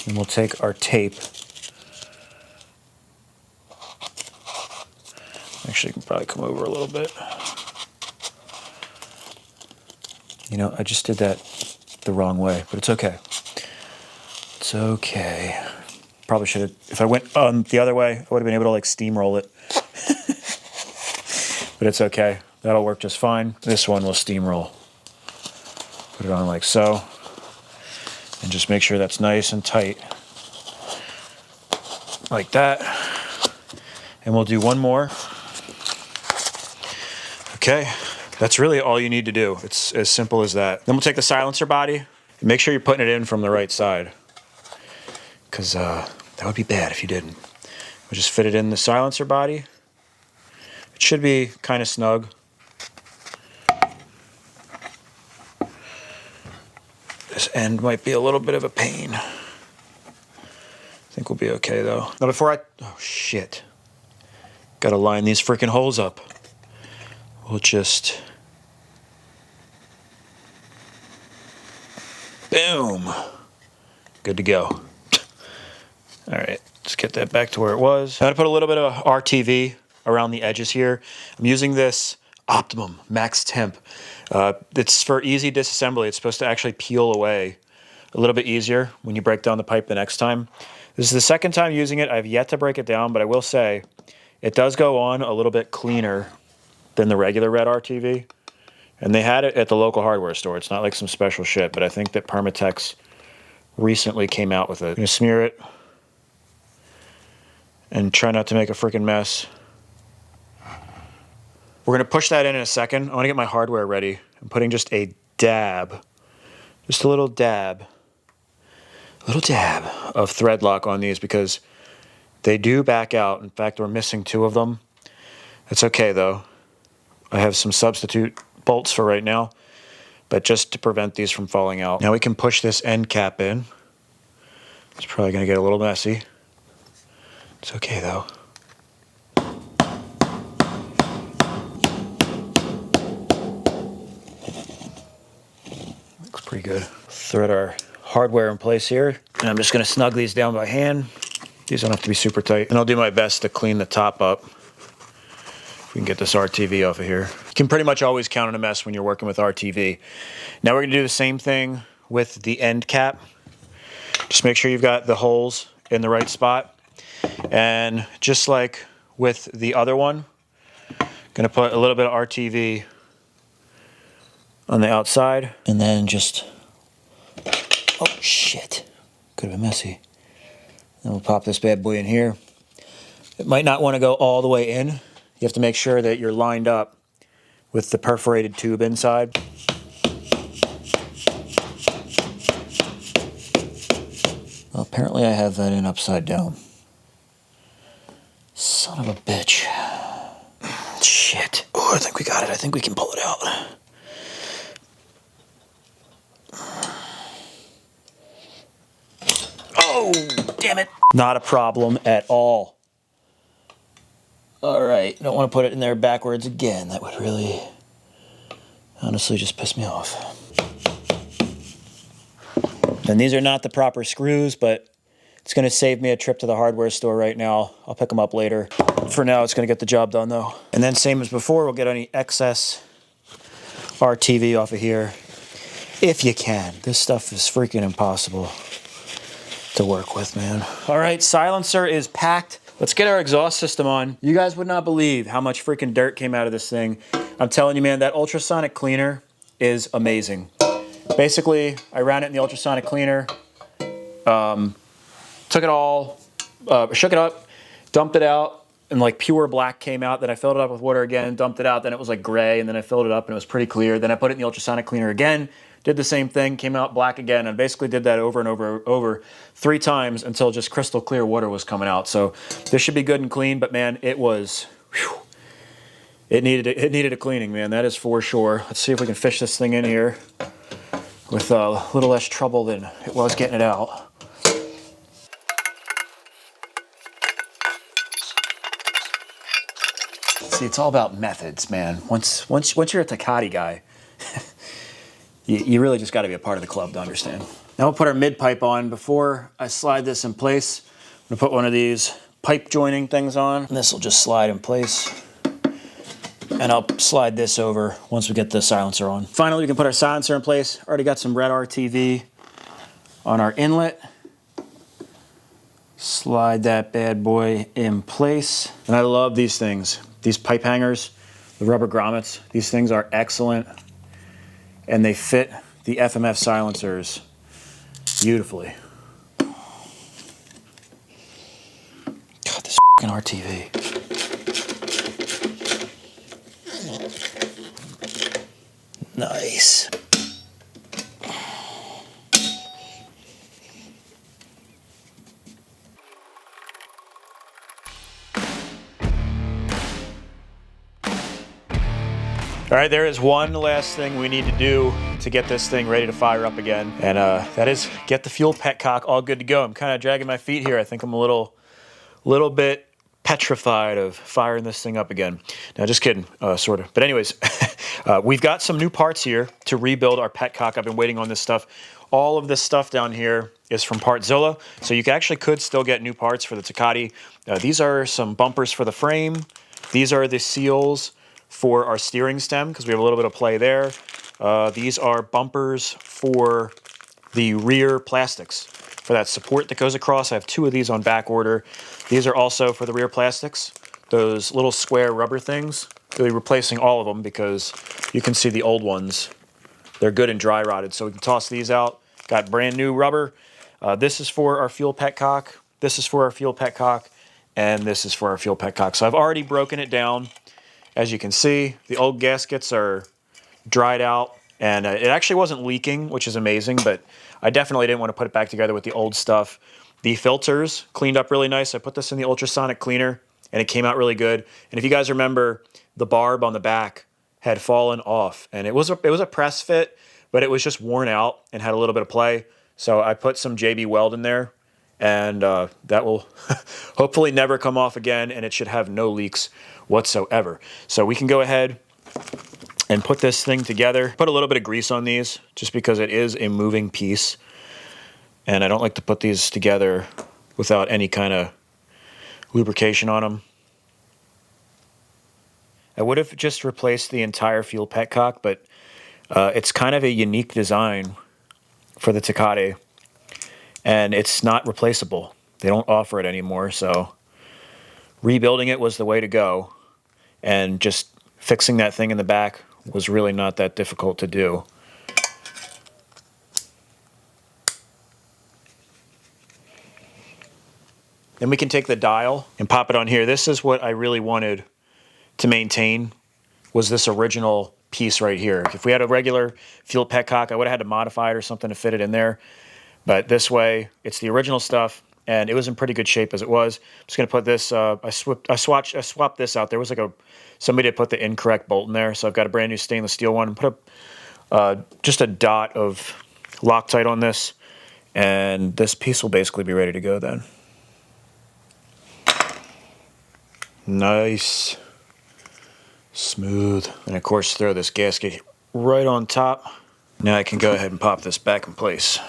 And we'll take our tape. Actually, you can probably come over a little bit. You know, I just did that the wrong way, but it's okay. It's okay. Probably should have, if I went the other way, I would have been able to like steamroll it. But it's okay. That'll work just fine. This one will steamroll. Put it on like so. And just make sure that's nice and tight. Like that. And we'll do one more. Okay. That's really all you need to do. It's as simple as that. Then we'll take the silencer body and make sure you're putting it in from the right side. because that would be bad if you didn't. We'll just fit it in the silencer body. It should be kind of snug. This end might be a little bit of a pain. I think we'll be okay though. Now before oh shit. Gotta line these freaking holes up. We'll just, boom. Good to go. All right, let's get that back to where it was. I'm gonna put a little bit of RTV around the edges here. I'm using this Optimum Max Temp. It's for easy disassembly. It's supposed to actually peel away a little bit easier when you break down the pipe the next time. This is the second time using it. I've yet to break it down, but I will say it does go on a little bit cleaner than the regular red RTV. And they had it at the local hardware store. It's not like some special shit, but I think that Permatex recently came out with it. I'm gonna smear it and try not to make a freaking mess. We're gonna push that in a second. I wanna get my hardware ready. I'm putting just a dab, just a little dab of thread lock on these because they do back out. In fact, we're missing 2 of them. That's okay though. I have some substitute bolts for right now, but just to prevent these from falling out. Now we can push this end cap in. It's probably gonna get a little messy. It's okay though. Looks pretty good. Thread our hardware in place here. And I'm just gonna snug these down by hand. These don't have to be super tight. And I'll do my best to clean the top up. If we can get this RTV off of here. You can pretty much always count on a mess when you're working with RTV. Now we're gonna do the same thing with the end cap. Just make sure you've got the holes in the right spot. And just like with the other one, gonna put a little bit of RTV on the outside. And then just, oh shit, could have been messy. Then we'll pop this bad boy in here. It might not wanna go all the way in. You have to make sure that you're lined up with the perforated tube inside. Well, apparently I have that in upside down. Son of a bitch. Shit. Oh, I think we got it. I think we can pull it out. Oh, damn it. Not a problem at all. All right, don't want to put it in there backwards again. That would really, honestly, just piss me off. And these are not the proper screws, but it's going to save me a trip to the hardware store right now. I'll pick them up later. For now, it's going to get the job done, though. And then same as before, we'll get any excess RTV off of here, if you can. This stuff is freaking impossible to work with, man. All right, silencer is packed. Let's get our exhaust system on. You guys would not believe how much freaking dirt came out of this thing. I'm telling you, man, that ultrasonic cleaner is amazing. Basically, I ran it in the ultrasonic cleaner, took it all, shook it up, dumped it out, and like pure black came out. Then I filled it up with water again, dumped it out, then it was like gray, and then I filled it up and it was pretty clear. Then I put it in the ultrasonic cleaner again, did the same thing, came out black again, and basically did that over and over 3 times until just crystal clear water was coming out. So this should be good and clean, but man, it was, whew, it needed a cleaning, man. That is for sure. Let's see if we can fish this thing in here with a little less trouble than it was getting it out. See, it's all about methods, man. Once you're a Tecate guy, you really just got to be a part of the club to understand. Now we'll put our mid pipe on. Before I slide this in place, I'm gonna put one of these pipe joining things on. And this will just slide in place. And I'll slide this over once we get the silencer on. Finally, we can put our silencer in place. Already got some red RTV on our inlet. Slide that bad boy in place. And I love these things. These pipe hangers, the rubber grommets, these things are excellent. And they fit the FMF silencers beautifully. God, this fucking RTV. Nice. All right, there is one last thing we need to do to get this thing ready to fire up again, and that is get the fuel petcock all good to go. I'm kind of dragging my feet here. I think I'm a little bit petrified of firing this thing up again. Now, just kidding, sort of. But anyways, we've got some new parts here to rebuild our petcock. I've been waiting on this stuff. All of this stuff down here is from Partzilla, so you actually could still get new parts for the Tecate. These are some bumpers for the frame. These are the seals for our steering stem, because we have a little bit of play there. These are bumpers for the rear plastics, for that support that goes across. I have 2 of these on back order. These are also for the rear plastics, those little square rubber things. Really replacing all of them, because you can see the old ones. They're good and dry rotted, so we can toss these out. Got brand new rubber. This is for our fuel petcock. This is for our fuel petcock. And this is for our fuel petcock. So I've already broken it down. As you can see, the old gaskets are dried out, and it actually wasn't leaking, which is amazing, but I definitely didn't want to put it back together with the old stuff. The filters cleaned up really nice. I put this in the ultrasonic cleaner, and it came out really good. And if you guys remember, the barb on the back had fallen off, and it was a press fit, but it was just worn out and had a little bit of play. So I put some JB Weld in there, and that will hopefully never come off again, and it should have no leaks whatsoever. So we can go ahead and put this thing together. Put a little bit of grease on these, just because it is a moving piece, and I don't like to put these together without any kind of lubrication on them. I would have just replaced the entire fuel petcock, but it's kind of a unique design for the Tecate, and it's not replaceable. They don't offer it anymore, so rebuilding it was the way to go, and just fixing that thing in the back was really not that difficult to do. Then we can take the dial and pop it on here. This is what I really wanted to maintain, was this original piece right here. If we had a regular fuel petcock, I would have had to modify it or something to fit it in there. But this way, it's the original stuff, and it was in pretty good shape as it was. I'm just going to put this, I swapped this out. There was like somebody had put the incorrect bolt in there, so I've got a brand new stainless steel one. Put just a dot of Loctite on this, and this piece will basically be ready to go then. Nice. Smooth. And of course, throw this gasket right on top. Now I can go ahead and pop this back in place.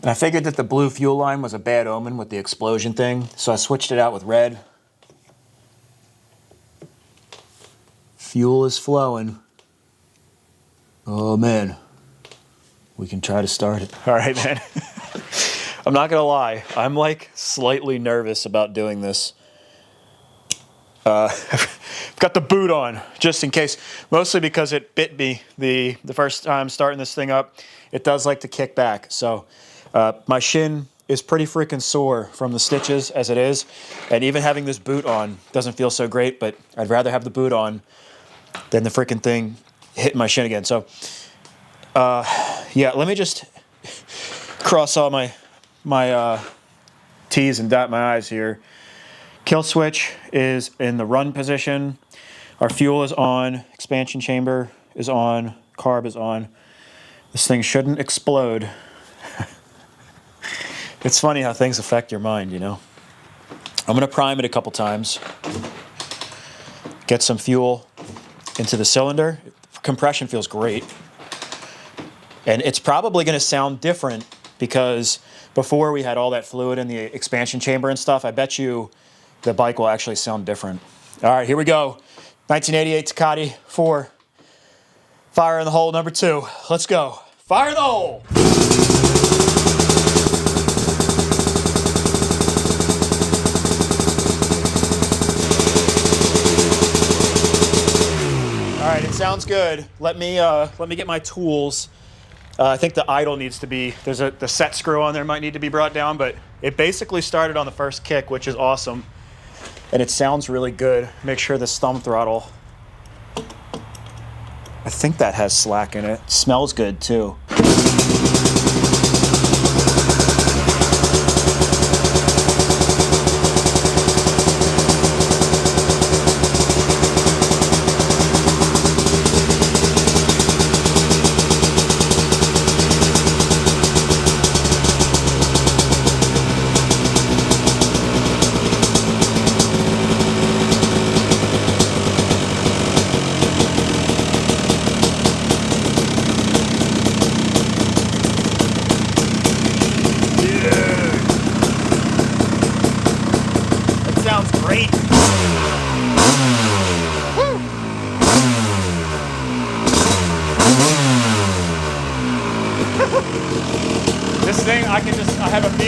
And I figured that the blue fuel line was a bad omen with the explosion thing, so I switched it out with red. Fuel is flowing. Oh man. We can try to start it. All right, man. I'm not gonna lie, I'm like slightly nervous about doing this. I've got the boot on, just in case, mostly because it bit me the first time starting this thing up. It does like to kick back, so my shin is pretty freaking sore from the stitches as it is, and even having this boot on doesn't feel so great, but I'd rather have the boot on than the freaking thing hitting my shin again. So yeah, let me just cross all my T's and dot my I's here. Kill switch is in the run position. Our fuel is on. Expansion chamber is on. Carb is on. This thing shouldn't explode. It's funny how things affect your mind, you know. I'm going to prime it a couple times. Get some fuel into the cylinder. Compression feels great. And it's probably going to sound different because before we had all that fluid in the expansion chamber and stuff. I bet you the bike will actually sound different. All right, here we go. 1988 Tecate 4. Fire in the hole number 2. Let's go. Fire in the hole! All right, it sounds good. Let me get my tools. I think the idle needs to be, the set screw on there might need to be brought down, but it basically started on the first kick, which is awesome. And it sounds really good. Make sure this thumb throttle, I think that has slack in it. Smells good too.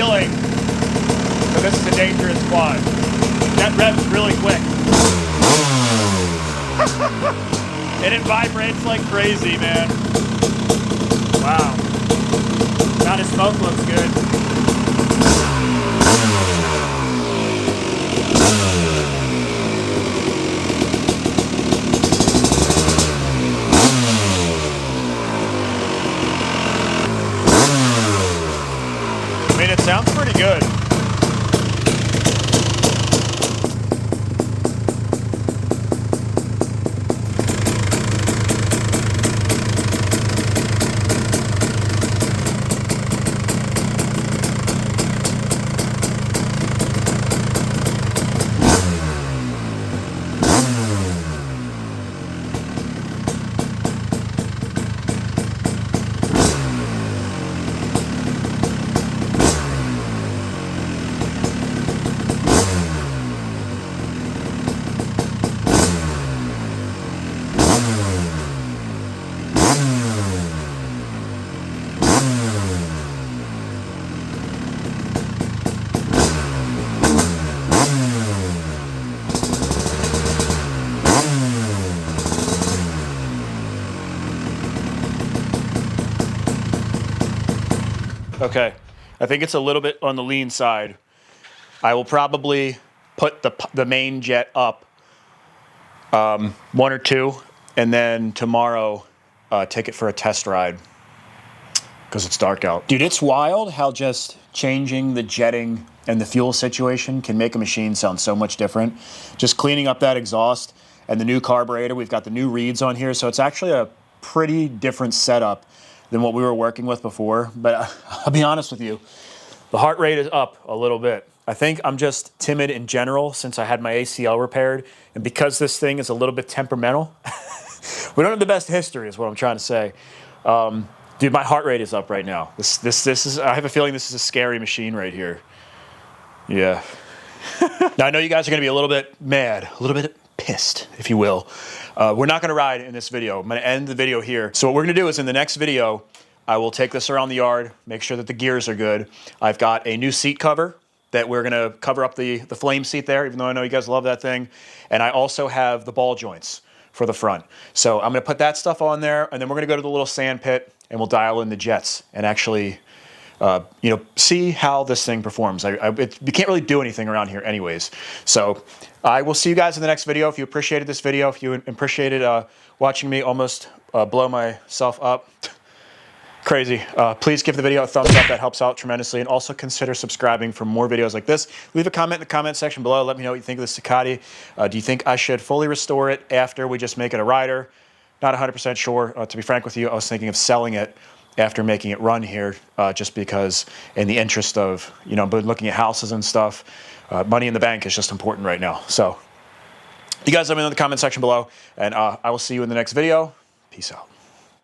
feeling that this is a dangerous quad. That revs really quick. And it vibrates like crazy, man. Wow. God, his smoke looks good. I mean, it sounds pretty good. Okay, I think it's a little bit on the lean side. I will probably put the main jet up 1 or 2, and then tomorrow take it for a test ride because it's dark out. Dude, it's wild how just changing the jetting and the fuel situation can make a machine sound so much different. Just cleaning up that exhaust and the new carburetor, we've got the new reeds on here, so it's actually a pretty different setup than what we were working with before. But I'll be honest with you, the heart rate is up a little bit. I think I'm just timid in general since I had my ACL repaired, and because this thing is a little bit temperamental, we don't have the best history is what I'm trying to say. Dude, my heart rate is up right now. This is, I have a feeling this is a scary machine right here. Yeah. Now I know you guys are gonna be a little bit mad, a little bit pissed, if you will. We're not gonna ride in this video. I'm gonna end the video here. So what we're gonna do is in the next video, I will take this around the yard, make sure that the gears are good. I've got a new seat cover that we're gonna cover up the flame seat there, even though I know you guys love that thing. And I also have the ball joints for the front. So I'm gonna put that stuff on there, and then we're gonna go to the little sand pit and we'll dial in the jets and actually see how this thing performs. You can't really do anything around here anyways. So I will see you guys in the next video. If you appreciated this video, if you appreciated watching me almost blow myself up, crazy, please give the video a thumbs up. That helps out tremendously. And also consider subscribing for more videos like this. Leave a comment in the comment section below. Let me know what you think of this Tecate. Do you think I should fully restore it after we just make it a rider? Not 100% sure. To be frank with you, I was thinking of selling it after making it run here, just because in the interest of, looking at houses and stuff, money in the bank is just important right now. So you guys let me know in the comment section below, and I will see you in the next video. Peace out.